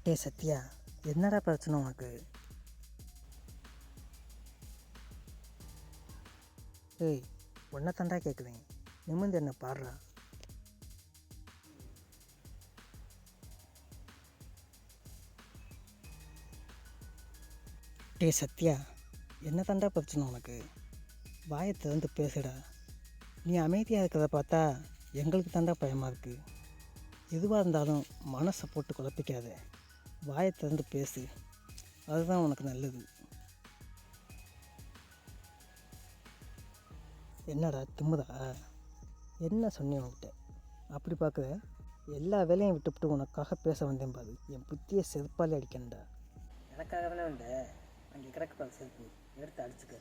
சத்யா, என்னடா பிரச்சனை உனக்கு? ஏய், ஒன்றை தாண்டா கேட்குறேன், நிமிர்ந்து என்ன பாடுறா. சத்யா, என்ன தாண்டா பிரச்சனை உனக்கு? வாயை திறந்து பேசுடா. நீ அமைதியாக இருக்கிறத பார்த்தா எங்களுக்கு தாண்டா பயமாக இருக்குது. எதுவாக இருந்தாலும் மனசை போட்டு குழப்பிக்காத, வாயை திறந்து பேசு, அதுதான் உனக்கு நல்லது. என்னடா திமுதா? என்ன சொன்னேன் உன்கிட்ட? அப்படி பார்க்குற, எல்லா வேலையும் விட்டுவிட்டு உனக்காக பேச வந்தேன் பாரு. என் புத்தியை செருப்பாலே அடிக்கணும்டா. எனக்காக தானே வந்த? அங்கே கிடக்கு பாரு செருப்பு, எடுத்து அடிச்சுக்க.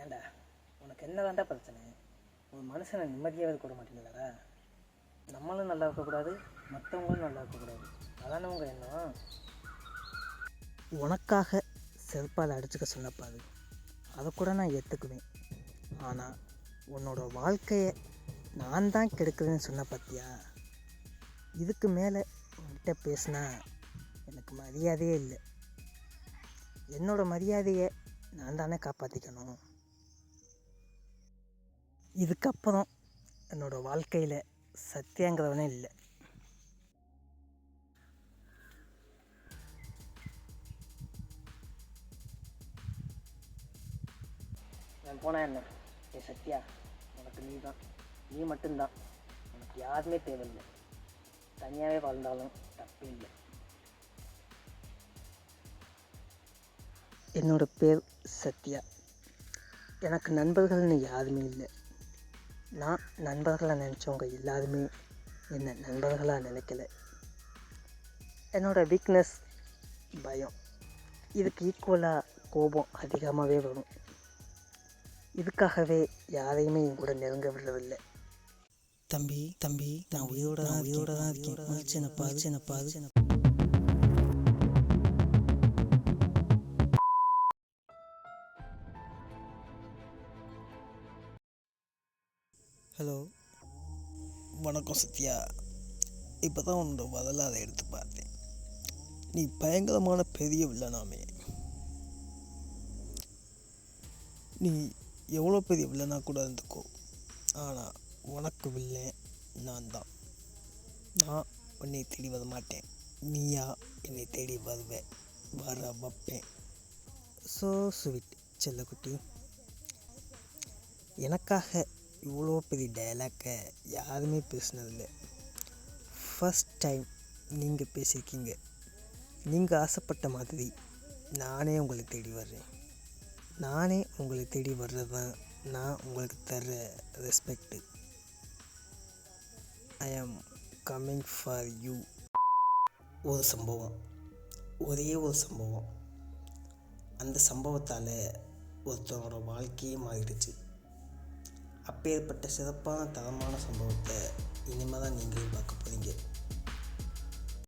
ஏண்டா, உனக்கு என்ன தாண்டா பிரச்சனை? ஒரு மனுஷனை நிம்மதியாகவே கூட மாட்டேங்கிறாடா. நம்மளும் நல்லா இருக்கக்கூடாது, மற்றவங்களும் நல்லா இருக்கக்கூடாது, அதானே உங்கள் எண்ணம்? உனக்காக செருப்பால் அடிச்சுக்க சொன்னப்பாது, அதை கூட நான் ஏற்றுக்குவேன். ஆனால் உன்னோட வாழ்க்கையை நான் தான் கெடுக்குறேன்னு சொன்ன பார்த்தியா? இதுக்கு மேலே உன்கிட்ட பேசினா எனக்கு மரியாதையே இல்லை. என்னோட மரியாதையை நான் தானே காப்பாற்றிக்கணும். இதுக்கப்புறம் என்னோடய வாழ்க்கையில் சத்தியங்கிறவனே இல்லை. நான் போனால் என்ன? சத்யா, உனக்கு நீ மட்டும்தான். உனக்கு யாருமே தேவையில்லை. தனியாகவே வாழ்ந்தாலும் தப்பே இல்லை. என்னோட பேர் சத்யா. எனக்கு நண்பர்கள்னு யாருமே இல்லை. நான் நண்பர்களாக நினச்சவங்க எல்லாருமே என்னை நண்பர்களாக நினைக்கல. என்னோடய வீக்னஸ் பயம். இதுக்கு ஈக்குவலாக கோபம் அதிகமாகவே வரும். இதுக்காகவே யாரையுமே என் கூட நெருங்க விடவில்லை. தம்பி நான் உயிரோட தான் இருக்கேன். மனுச்சனப்பா. ஹலோ, வணக்கம் சத்யா. இப்போ தான் உன்னோட வரலாறை எடுத்து பார்த்தேன். நீ பயங்கரமான பெரிய வில்லனாமே. நீ எவ்வளோ பெரிய வில்லனாக கூட இருந்துக்கோ, ஆனால் உனக்கு வில்லன் நான் தான். நான் உன்னை தேடி வர மாட்டேன், நீயா என்னை தேடி வர வைப்பேன். ஸோ ஸ்வீட் செல்லக்குட்டி. எனக்காக இவ்வளோ பெரிய டைலாக்கை யாருமே பேசினதில்லை. ஃபஸ்ட் டைம் நீங்கள் பேசியிருக்கீங்க. நீங்கள் ஆசைப்பட்ட மாதிரி நானே உங்களை தேடி வர்றேன். நானே உங்களை தேடி வர்றது தான் நான் உங்களுக்கு தர்ற ரெஸ்பெக்டு. ஐ ஆம் கம்மிங் ஃபார் யூ. ஒரு சம்பவம், ஒரே ஒரு சம்பவம், அந்த சம்பவத்தால் ஒருத்தவனோட வாழ்க்கையே மாறிடுச்சு. அப்பேற்பட்ட சிறப்பான தரமான சம்பவத்தை இனிமேல் தான் நீங்களும் பார்க்க போகிறீங்க.